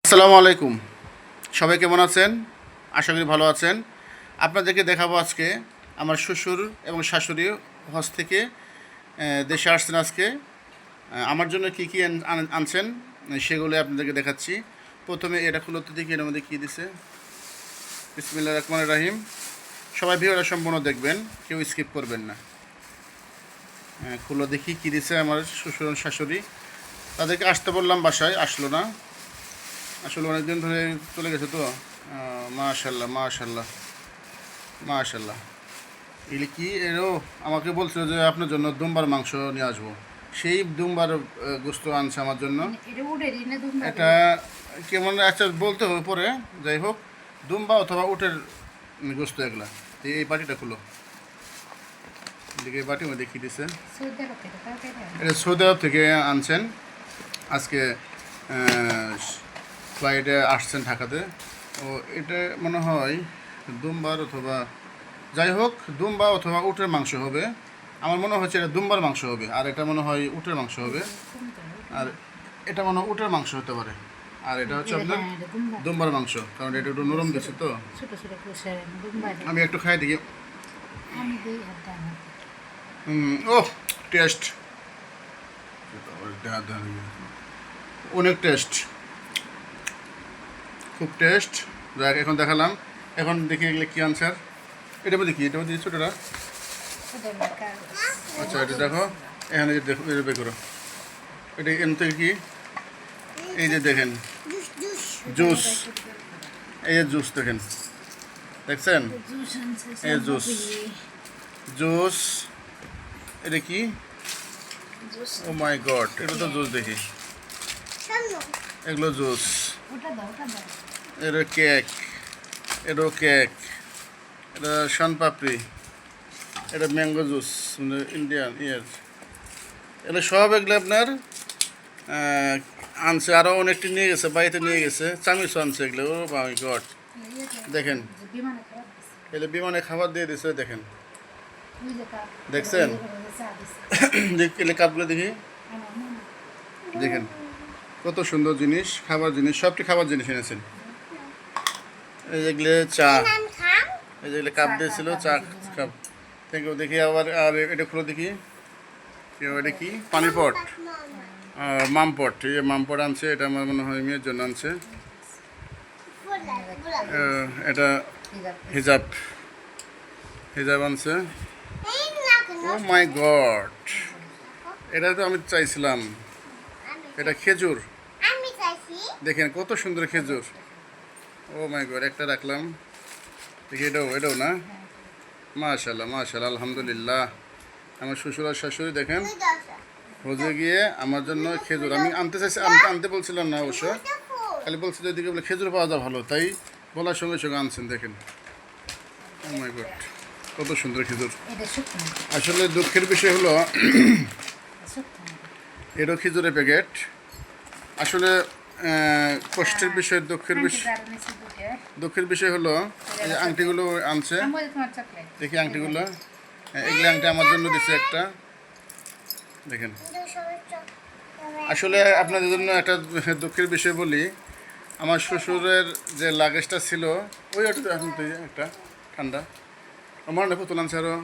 আসসালামু আলাইকুম। সবাই কেমন আছেন? আশা করি ভালো আছেন। আপনাদেরকে দেখাবো আজকে আমার শ্বশুর এবং শাশুড়ি হজ থেকে দেশে আসছেন আজকে। আমার জন্য কী কী আনছেন সেগুলো আপনাদেরকে দেখাচ্ছি। প্রথমে এটা খুলতে দেখি এর মধ্যে কী দিছে। বিসমিল্লাহির রহমানির রহিম। সবাই ভিডিওটা সম্পূর্ণ দেখবেন, কেউ স্কিপ করবেন না। খুলে দেখি কী দিছে আমার শ্বশুর এবং শাশুড়ি। তাদেরকে আসতে বললাম, বাসায় আসলো না। আসলে অনেকদিন ধরে চলে গেছে তো। মাশাল্লাহ মাশাল্লাহ মাশাল্লাহ। এগুলি কি এরও আমাকে বলছিল যে আপনার জন্য দুম্বার মাংস নিয়ে আসবো। সেই দুম্বার গোস্ত আনছে আমার জন্য। এটা কেমন আচ্ছা বলতে হবে পরে। যাই হোক, দুম্বা অথবা উটের গোস্ত এগুলা। এই বাটিটা খুলো, এদিকে এই বাটির মধ্যে দেখিয়ে দিছে। এটা সৌদি আরব থেকে আনছেন। আজকে ফ্লাইটে আসছেন ঢাকাতে। ও এটা মনে হয় দুম্বার অথবা যাই হোক দুম্বা অথবা উটের মাংস হবে। আমার মনে হচ্ছে এটা দুম্বার মাংস হবে, আর এটা মনে হয় উটের মাংস হবে, আর এটা মনে হয় উটের মাংস হতে পারে, আর এটা হচ্ছে আপনার দুম্বার মাংস, কারণ এটা একটু নরম দিচ্ছে তো। আমি একটু খাই দেখি। ও টেস্ট, অনেক টেস্ট, খুব টেস্ট। যাক এখন দেখালাম। এখন দেখি এগুলো কী আনসার। এটা মধ্যে কি, এটা মধ্যে ছোটোটা। আচ্ছা এটা দেখো, এখানে দেখো, এটা বের করো। এটা এখান থেকে কি, এই যে দেখেন জুস, এই যে জুস দেখেন, দেখছেন এই জুস, জুস এটা কি, ও মাই গড, এটা তো জুস দেখি, এগুলো জুস। এটা কেক, এটাও কেক, এটা শানপাপড়ি, এটা ম্যাঙ্গো জুস, ইন্ডিয়ান ইয়ার। এগুলো সব এগুলো আপনার আনছে, আরও অনেকটি নিয়ে গেছে, বাড়িতে নিয়ে গেছে, চামিচও আনছে এগুলো। ও মাই গড, দেখেন এগুলো বিমানে খাবার দিয়ে দিছে, দেখেন দেখছেন। এগুলো কাপগুলো দেখি, দেখেন কত সুন্দর জিনিস, খাবার জিনিস, সবটি খাবার জিনিস এনেছেন। এই যেগুলো চা, এই যেগুলো কাপ দিয়েছিল চা কাপ, থ্যাংক ইউ। দেখি আবার, আর এটা খুলে দেখি, এটা কি পানির পট, মামপট, এই যে মামপট আনছে, এটা আমার মনে হয় মেয়ের জন্য আনছে। এটা হিজাব, হিজাব আনছে। ও মাই গড, এটা তো আমি চাইছিলাম। এটা খেজুর, দেখেন কত সুন্দর খেজুর। ও মাই গড, একটা রাখলাম দেখি, এটাও এটাও না। মাশাল্লাহ মাশাল্লাহ, আলহামদুলিল্লাহ। আমার শ্বশুর আর শাশুড়ি দেখেন হজে গিয়ে আমার জন্য খেজুর, আমি আনতে চাইছি, আমি আনতে বলছিলাম না অবশ্য, খালি বলছি যে এদিকে বলে খেজুর পাওয়া যায় ভালো, তাই বলার সঙ্গে সঙ্গে আনছেন। দেখেন ও মাই গড, কত সুন্দর খেজুর। আসলে দুঃখের বিষয় হলো এটাও খেজুরের প্যাকেট। আসলে কষ্টের বিষয়, দুঃখের বিষয় হলো এই যে আংটিগুলো আনছে, দেখি আংটিগুলো, এগুলো আংটি আমার জন্য দিচ্ছে একটা, দেখেন। আসলে আপনাদের জন্য একটা দুঃখের বিষয় বলি, আমার শ্বশুরের যে লাগেজটা ছিল, ওই ওটা এখন তো একটা ঠান্ডা আমার না পুতুল আনছে আরও,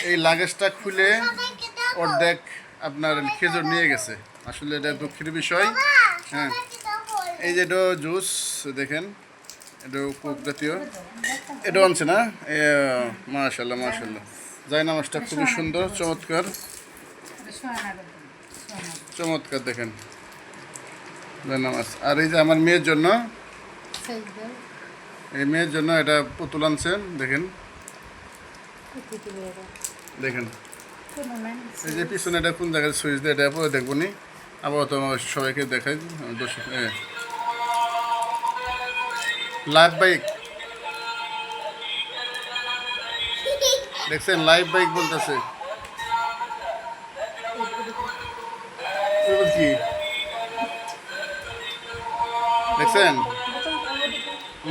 এই লাগেজটা খুলে অর্ধেক আপনার খেজুর নিয়ে গেছে। আসলে এটা দুঃখের বিষয়। হ্যাঁ, এই যে এটা জুস দেখেন, এটাও কোক জাতীয়, এটাও আনছে না। মাশাল্লাহ মাশাল্লাহ, যাই নামাজটা খুবই সুন্দর, চমৎকার চমৎকার, দেখেন নামাজ। আর এই যে আমার মেয়ের জন্য, এই মেয়ের জন্য এটা পুতুল আনছেন, দেখেন দেখেন। এই যে পিছনে এটা কোন জায়গায় সুইচ দিয়ে, এটা পরে দেখবো নি, আবার তো সবাইকে দেখাই। লাইভ বাইক দেখছেন, লাইভ বাইক বলতেছে কি দেখছেন।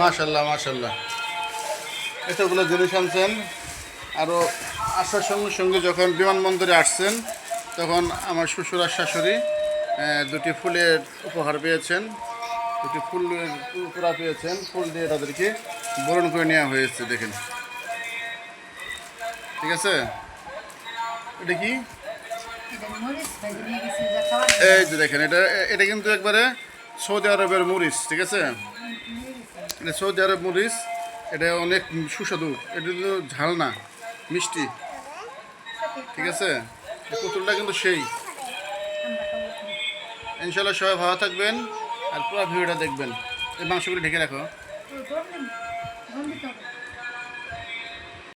মাশাল্লাহ মাশাল্লাহ, এতগুলো জিনিস আনছেন। আরও আসার সঙ্গে সঙ্গে যখন বিমানবন্দরে আসছেন, তখন আমার শ্বশুর আর শাশুড়ি দুটি ফুলের উপহার পেয়েছেন। একটি ফুলের তোড়া পেয়েছেন, ফুল দিয়ে তাদেরকে বরণ করে নেওয়া হয়েছে। দেখেন, ঠিক আছে। এটা কি? এই যে দেখেন, এটা এটা কিন্তু একবারে সৌদি আরবের মরিচ, ঠিক আছে। এটা সৌদি আরব মরিচ, এটা অনেক সুস্বাদু। এটা কিন্তু ঝাল না, মিষ্টি, ঠিক আছে। পুতুলটা কিন্তু সেই। ইনশাল্লাহ সবাই ভালো থাকবেন আর পুরো ভিডিওটা দেখবেন। এই মাংসগুলি ঢেকে রাখো।